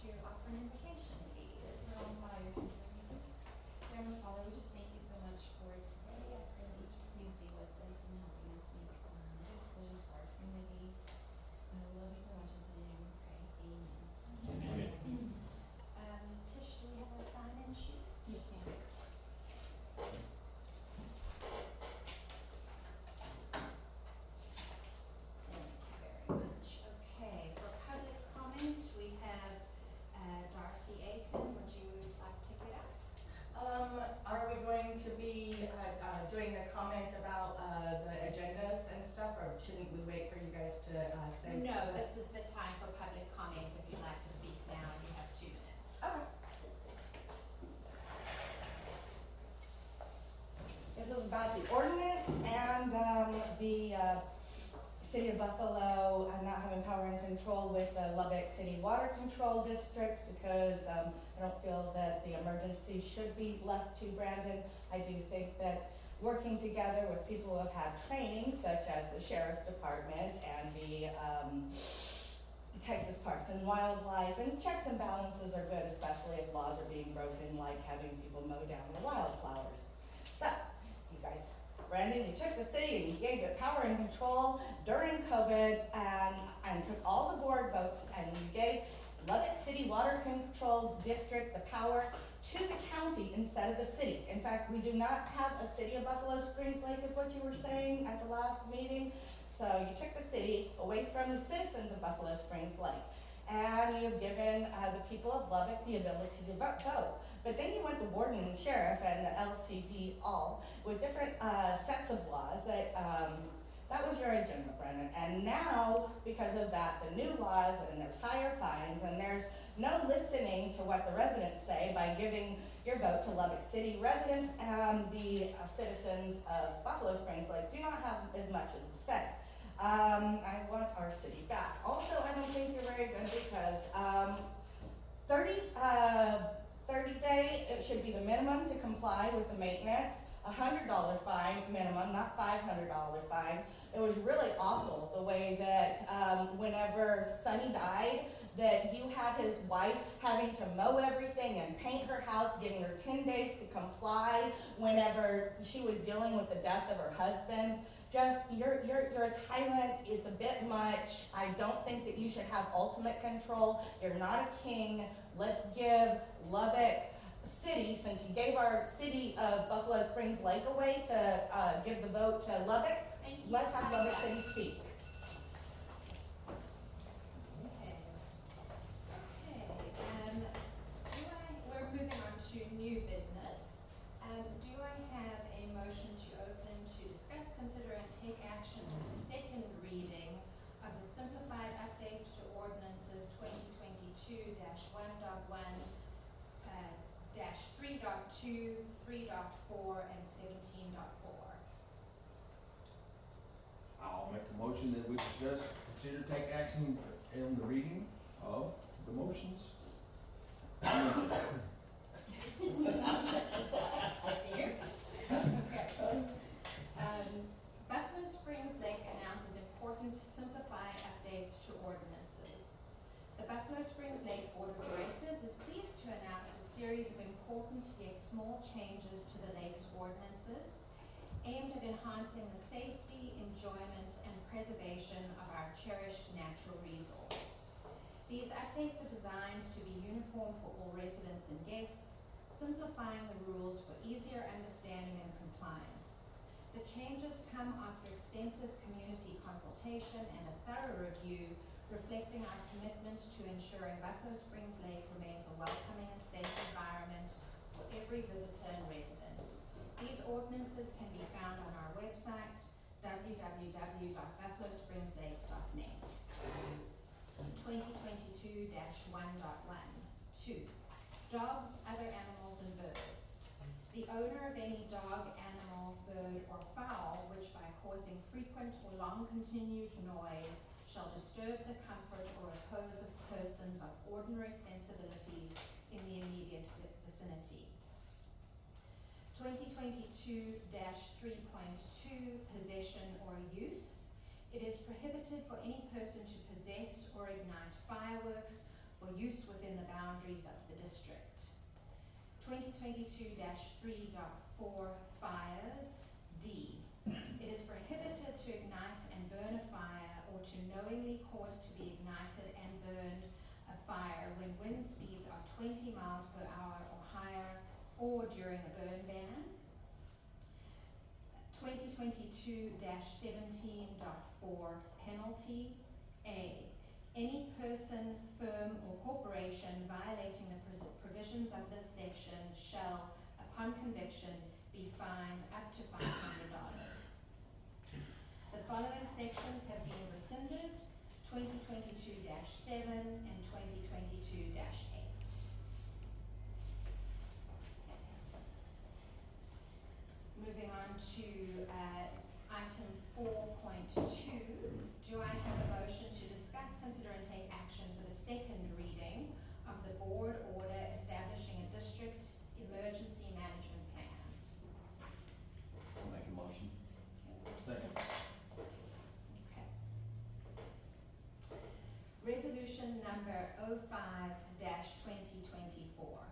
to offer an invocation, please. Heavenly Father, we just thank you so much for today. I pray that you just please be with us and helping us make good decisions for our community. We love you so much, and today we pray. Amen. Tish, do we have a sign-in sheet? Yes, ma'am. Thank you very much. Okay, for public comment, we have Darcy Aiken. Would you like to get up? Are we going to be doing the comment about the agendas and stuff, or shouldn't we wait for you guys to say? No, this is the time for public comment. If you'd like to speak now, you have 2 minutes. Okay. This is about the ordinance and the City of Buffalo not having power and control with the Lubbock City Water Control District, because I don't feel that the emergency should be left to Brandon. I do think that working together with people who have had training, such as the Sheriff's Department and the Texas Parks and Wildlife, and checks and balances are good, especially if laws are being broken, like having people mow down the wildflowers. So, you guys, Brandon, you took the city and you gave it power and control during COVID and took all the board votes, and you gave Lubbock City Water Control District the power to the county instead of the city. In fact, we do not have a City of Buffalo Springs Lake, is what you were saying at the last meeting. So you took the city away from the citizens of Buffalo Springs Lake, and you've given the people of Lubbock the ability to vote. But then you went to Warden and Sheriff and the LCP all with different sets of laws that was your agenda, Brendan. And now, because of that, the new laws, and there's higher fines, and there's no listening to what the residents say by giving your vote to Lubbock City residents, and the citizens of Buffalo Springs Lake do not have as much as a say. I want our city back. Also, I don't think you're very good, because 30 day, it should be the minimum to comply with the maintenance. $100 fine minimum, not $500 fine. It was really awful the way that whenever Sonny died, that you had his wife having to mow everything and paint her house, giving her 10 days to comply whenever she was dealing with the death of her husband. Just, you're a tyrant. It's a bit much. I don't think that you should have ultimate control. You're not a king. Let's give Lubbock City, since you gave our city of Buffalo Springs Lake away to give the vote to Lubbock, let's have Lubbock City speak. Okay. We're moving on to new business. Do I have a motion to open to discuss, consider, and take action on the second reading of the simplified updates to ordinances 2022-1.1, -3.2, 3.4, and 17.4. I'll make a motion that we discuss, consider, take action in the reading of the motions. Buffalo Springs Lake announces important simplifying updates to ordinances. The Buffalo Springs Lake Board of Directors is pleased to announce a series of important yet small changes to the lake's ordinances aimed at enhancing the safety, enjoyment, and preservation of our cherished natural resource. These updates are designed to be uniform for all residents and guests, simplifying the rules for easier understanding and compliance. The changes come after extensive community consultation and a thorough review, reflecting our commitment to ensuring Buffalo Springs Lake remains a welcoming and safe environment for every visitor and resident. These ordinances can be found on our website, www.buffalosprings.lake.net. 2022-1.1. 2. Dogs, other animals, and birds. The owner of any dog, animal, bird, or fowl which by causing frequent or long continued noise shall disturb the comfort or repose of persons of ordinary sensibilities in the immediate vicinity. 2022-3.2, possession or use. It is prohibited for any person to possess or ignite fireworks for for use within the boundaries of the district. 2022-3.4 fires. D. It is prohibited to ignite and burn a fire or to knowingly cause to be ignited and burned a fire when wind speeds are 20 miles per hour or higher or during a burn ban. 2022-17.4 penalty. A. Any person, firm, or corporation violating the provisions of this section shall, upon conviction, be fined up to $500. The following sections have been rescinded: 2022-7 and 2022-8. Moving on to item 4.2, do I have a motion to discuss, consider, and take action for the second reading of the board order establishing a district emergency management plan? I'll make a motion. Second. Okay. Resolution number 05-2024.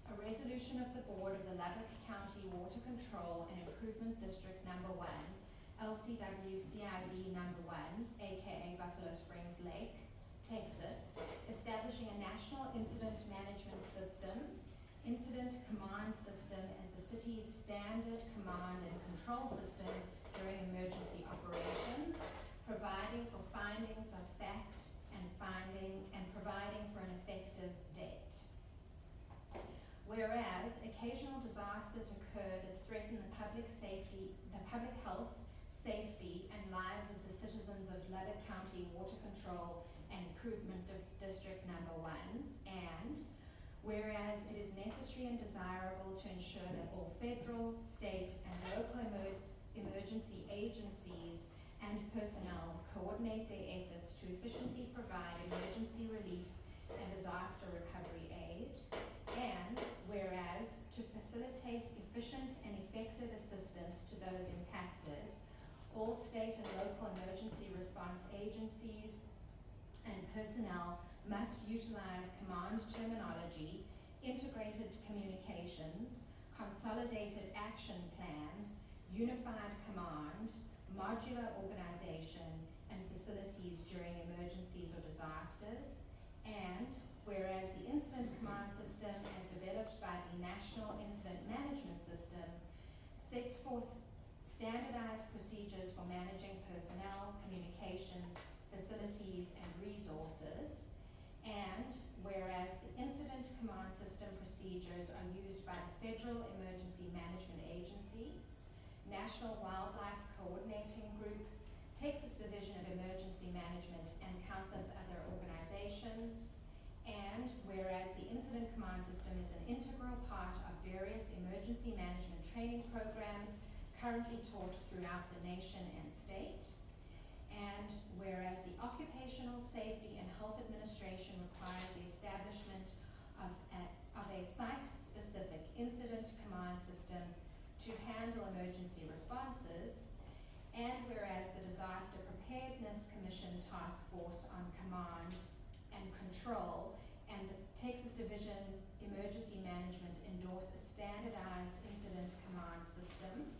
A resolution of the Board of the Lubbock County Water Control and Improvement District Number 1, LCW-CID Number 1, aka Buffalo Springs Lake, Texas, establishing a national incident management system, incident command system as the city's standard command and control system during emergency operations, providing for findings of fact and providing for an effective date. Whereas occasional disasters occur that threaten the public health, safety, and lives of the citizens of Lubbock County Water Control and Improvement District Number 1, and whereas it is necessary and desirable to ensure that all federal, state, and local emergency agencies and personnel coordinate their efforts to efficiently provide emergency relief and disaster recovery aid, and whereas to facilitate efficient and effective assistance to those impacted, all state and local emergency response agencies and personnel must utilize command terminology, integrated communications, consolidated action plans, unified command, modular organization, and facilities during emergencies or disasters, and whereas the incident command system as developed by the National Incident Management System sets forth standardized procedures for managing personnel, communications, facilities, and resources, and whereas the incident command system procedures are used by the Federal Emergency Management Agency, National Wildlife Coordinating Group, Texas Division of Emergency Management, and countless other organizations, and whereas the incident command system is an integral part of various emergency management training programs currently taught throughout the nation and state, and whereas the Occupational Safety and Health Administration requires the establishment of a site-specific incident command system to handle emergency responses, and whereas the Disaster Preparedness Commission Task Force on Command and Control and the Texas Division Emergency Management endorse a standardized incident command system.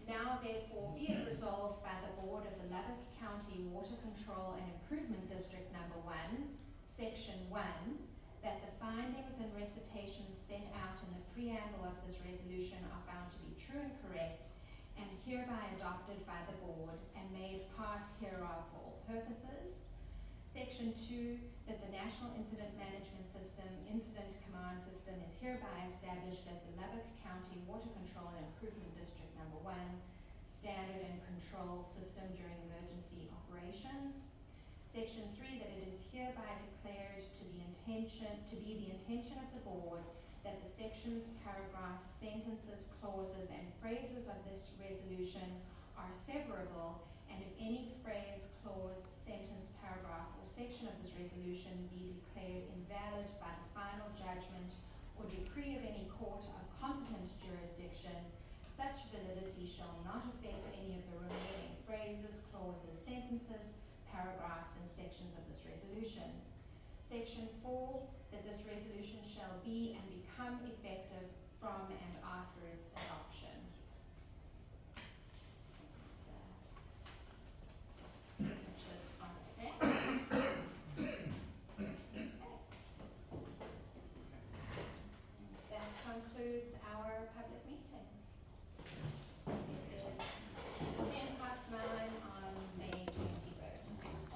Now therefore be it resolved by the Board of the Lubbock County Water Control and Improvement District Number 1, Section 1, that the findings and recitations set out in the preamble of this resolution are found to be true and correct, and hereby adopted by the Board and made part hereof for all purposes. Section 2, that the National Incident Management System, Incident Command System is hereby established as the Lubbock County Water Control and Improvement District Number 1, Standard and Control System during emergency operations. Section 3, that it is hereby declared to be the intention of the Board that the sections, paragraphs, sentences, clauses, and phrases of this resolution are severable, and if any phrase, clause, sentence, paragraph, or section of this resolution be declared invalid by the final judgment or decree of any court of competent jurisdiction, such validity shall not affect any of the remaining phrases, clauses, sentences, paragraphs, and sections of this resolution. Section 4, that this resolution shall be and become effective from and after its adoption.